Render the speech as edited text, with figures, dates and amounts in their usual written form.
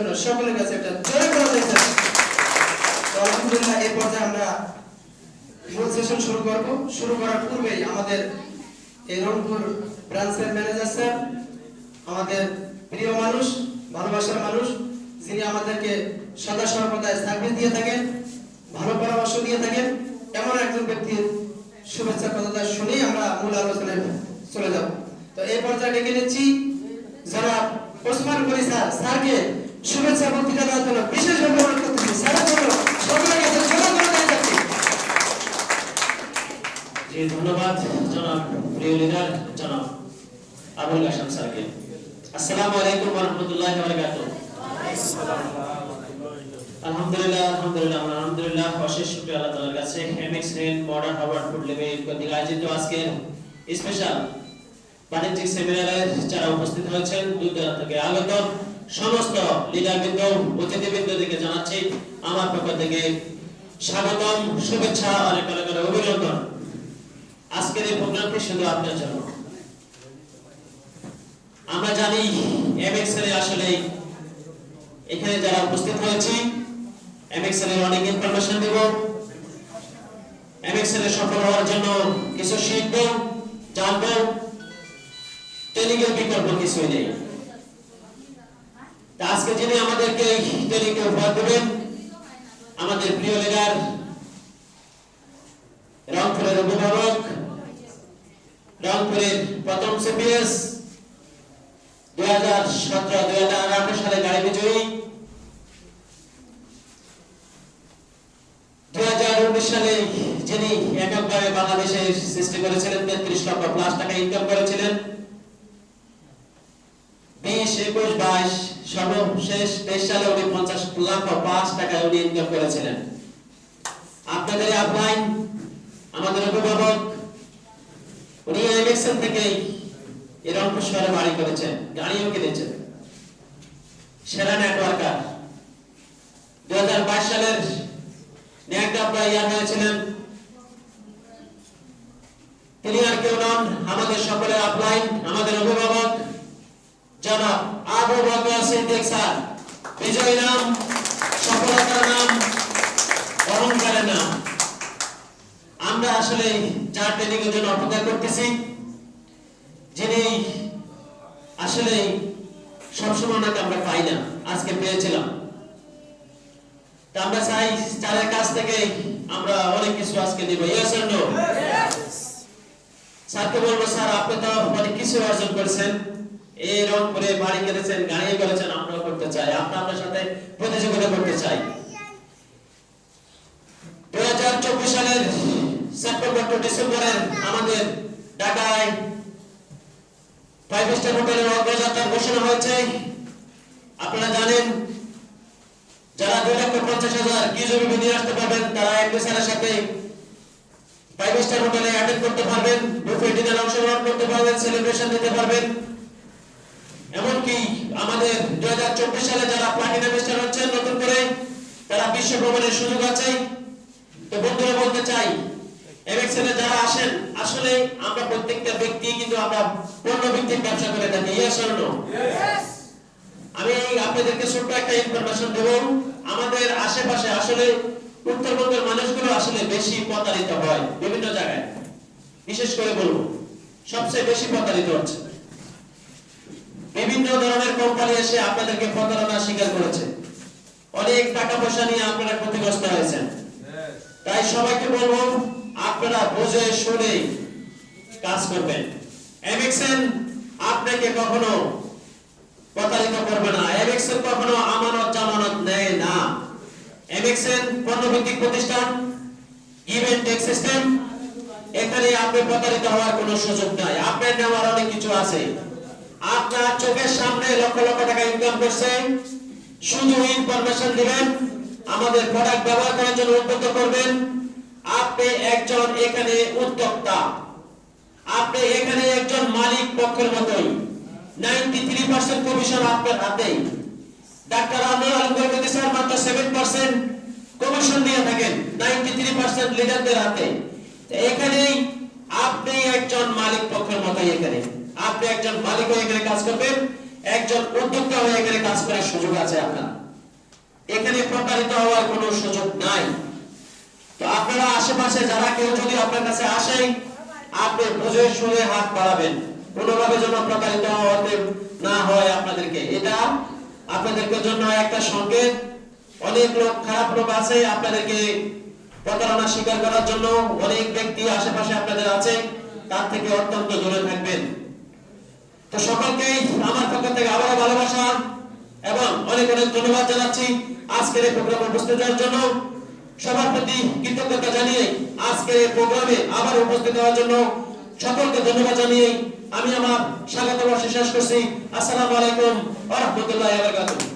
জন্য সকলের কাছে একটা জোরে করে দিয়েছেন। তো আলহামদুলিল্লাহ এই পর্যায়ে আমরা মূল সেশন শুরু করব। শুরু করার পূর্বেই আমাদের এই রংপুর ব্রাঞ্চের ম্যানেজার স্যার, আমাদের প্রিয় মানুষ, ভালোবাসার মানুষ, যিনি আমাদেরকে সদা সর্বদাই সার্ভিস দিয়ে থাকেন, ভালো পরামর্শ দিয়ে থাকেন, এমন একজন ব্যক্তির শুভেচ্ছা কথা শুনেই আমরা মূল আলোচনায় চলে যাব। তো এই পর্যায়ে ডেকে নিচ্ছি জনাব ওসমান গনি স্যার, স্যারকে শুভেচ্ছা বক্তৃতা দেওয়ার জন্য বিশেষভাবে অনুরোধ করতেছি। স্যারের জন্য সকলের কাছে জোরে করে দিয়ে যাচ্ছি। জি, ধন্যবাদ জনাব প্রিয় লিডার জনাব আবুল কাশেম স্যারকে। আসসালামু আলাইকুম ওয়া রাহমাতুল্লাহি ওয়া বারাকাতুহু। আলহামদুলিল্লাহ অশেষ শুকরিয়া আল্লাহ তাআলার কাছে। MX rain modern Herbert food limited কর্তৃক আয়োজিত আজকের স্পেশাল বাণিজ্যিক সেমিনারে যারা উপস্থিত হয়েছেন, দূর দূরান্ত থেকে আগত সমস্ত লিডারবৃন্দ, অতিথিবৃন্দকে জানাচ্ছি আমার পক্ষ থেকে স্বাগতম, শুভেচ্ছা, অনেক অনেক অভিনন্দন। আজকের এই প্রোগ্রামটি শুধু আপনার জন্য। আমরা জানি এমএক্স এর আসলে এখানে যারা উপস্থিত হয়েছি, এমএক্স এর অনেক ইনফরমেশন দেব, এমএক্স এর সফল হওয়ার জন্য কিছু শিখব, জানব, ট্রেনিং এর বিকল্প কিছুই নেই। আজকে যিনি আমাদেরকে ট্রেনিং এর উপহার দেবেন, আমাদের প্রিয় লিডার, রংপুরের অভিভাবক, রংপুরের প্রথম সিপিএস, 2017-2018 সালে গাড়ি বিজয়ী, 2019 সালে যিনি এককভাবে বাংলাদেশে সৃষ্টি করেছিলেন, 33 লক্ষ প্লাস টাকা ইনকাম করেছিলেন, 20, 21, 22 সর্বশেষ 23 সালে উনি 50 লক্ষ 5 টাকা উনি ইনকাম করেছিলেন। আপনাদের আপলাইন আমাদের অভিভাবক, উনি ইলেকশন থেকে এই রংপুর শহরে বাড়ি করেছেন, গাড়িও কিনেছেন, সেরা নেটওয়ার্কার। 2022 সালের ন্যাকডাপটা ইয়ার হয়েছিলেন। তিনি আর কেউ নন, আমাদের সকলের আপলাইন, আমাদের অভিভাবক জনাব আবু বকর সিদ্দিক স্যার। বিজয়ী নাম, সফলতার নাম, অহংকারের নাম। আমরা আসলে যার ট্রেনিং এর জন্য অপেক্ষা করতেছি, যিনি আসলে সবসময় ওনাকে আমরা পাই না, আজকে পেয়েছিলাম। তা আমরা চাই স্যারের কাছ থেকে আমরা অনেক কিছু আজকে নিব। Yes or no? স্যারকে বলবো, স্যার আপনি তো অনেক কিছু অর্জন করেছেন, এই রংপুরে বাড়ি কিনেছেন, গাড়ি করেছেন, আমরাও করতে চাই, আপনার সাথে প্রতিযোগিতা করতে চাই। 2024 সালের সেপ্টেম্বর টু ডিসেম্বরের আমাদের ঢাকায় 5 স্টার হোটেলের অগ্রযাত্রার ঘোষণা হয়েছে। আপনারা জানেন, যারা 2,50,000 কিউজবি নিয়ে আসতে পারবেন, তারা এমবিসির সাথে 5 স্টার হোটেলে অ্যাটেন্ড করতে পারবেন, বুফে ডিনারে অংশগ্রহণ করতে পারবেন, সেলিব্রেশন দিতে পারবেন। এমনকি আমাদের 2024 সালে যারা প্লাটিনাম স্টার হচ্ছেন নতুন করে, তারা বিশ্ব ভ্রমণের সুযোগ আছে। তো বন্ধুরা বলতে চাই, এমএক্স এ যারা আসেন, আসলে আমরা প্রত্যেকটা ব্যক্তি কিন্তু আমরা পণ্য ভিত্তিক ব্যবসা করে থাকি। Yes or no? আমি আপনাদেরকে ছোট্ট একটা ইনফরমেশন দেব। আমাদের আশেপাশে আসলে উত্তরবঙ্গের মানুষগুলো আসলে বেশি প্রতারিত হয় বিভিন্ন জায়গায়। বিশেষ করে বলবো, সবচেয়ে বেশি প্রতারিত হচ্ছে। বিভিন্ন ধরনের কোম্পানি এসে আপনাদেরকে প্রতারণার শিকার করেছে, অনেক টাকা পয়সা নিয়ে আপনারা ক্ষতিগ্রস্ত হয়েছেন। তাই সবাইকে বলবো, আপনারা বুঝে শুনে কাজ করবেন। এমএক্সএন আপনাকে কখনো প্রতারিত করবে না, এমএক্সএন কখনো আমানত জামানত নেয় না। এমএক্সএন পণ্যভিত্তিক প্রতিষ্ঠান, গিভ এন্ড টেক সিস্টেম, এখানে আপনি প্রতারিত হওয়ার কোনো সুযোগ নাই। আপনার নেওয়ার অনেক কিছু আছে। আপনার চোখের সামনে লক্ষ লক্ষ টাকা ইনকাম করছেন, শুধু ইনফরমেশন দিবেন, আমাদের প্রোডাক্ট ব্যবহার করার জন্য উদ্বুদ্ধ করবেন। আপনি একজন এখানে উদ্যোক্তা, আপনি এখানে একজন মালিক পক্ষের মতোই। 93% কমিশন আপনার হাতেই। ডাক্তার আনোয়ার আলম গর্গতি স্যার মাত্র 7% কমিশন দিয়ে থাকেন, 93% লিডারদের হাতে। এখানেই আপনি একজন মালিক পক্ষের মতোই, এখানে আপনি একজন মালিক হয়ে এখানে কাজ করবেন। একজন উদ্যোক্তা হয়ে এখানে কাজ করার সুযোগ আছে আপনার। এখানে প্রতারিত হওয়ার কোনো সুযোগ নাই। তো আপনারা আশেপাশে যারা কেউ যদি আপনার কাছে আসেন, আপনি বুঝে শুনে হাত বাড়াবেন, কোনোভাবে যেন প্রতারিত হতে না হয় আপনাদেরকে। এটা আপনাদেরকে জন্য একটা সংকেত। অনেক লোক, খারাপ লোক আছে আপনাদেরকে প্রতারণা স্বীকার করার জন্য। অনেক ব্যক্তি আশেপাশে আপনাদের আছে, তার থেকে অত্যন্ত দূরে থাকবেন। তো সকলকে আমার পক্ষ থেকে আবারও ভালোবাসা এবং অনেক অনেক ধন্যবাদ জানাচ্ছি আজকের এই প্রোগ্রামে উপস্থিত হওয়ার জন্য। সবার প্রতি কৃতজ্ঞতা জানিয়ে আজকের এই প্রোগ্রামে আবার উপস্থিত হওয়ার জন্য সকলকে ধন্যবাদ জানিয়ে আমি আমার স্বাগত বর্ষ শেষ করছি। আসসালামু আলাইকুম ওয়া রাহমাতুল্লাহি ওয়া বারাকাতুহু।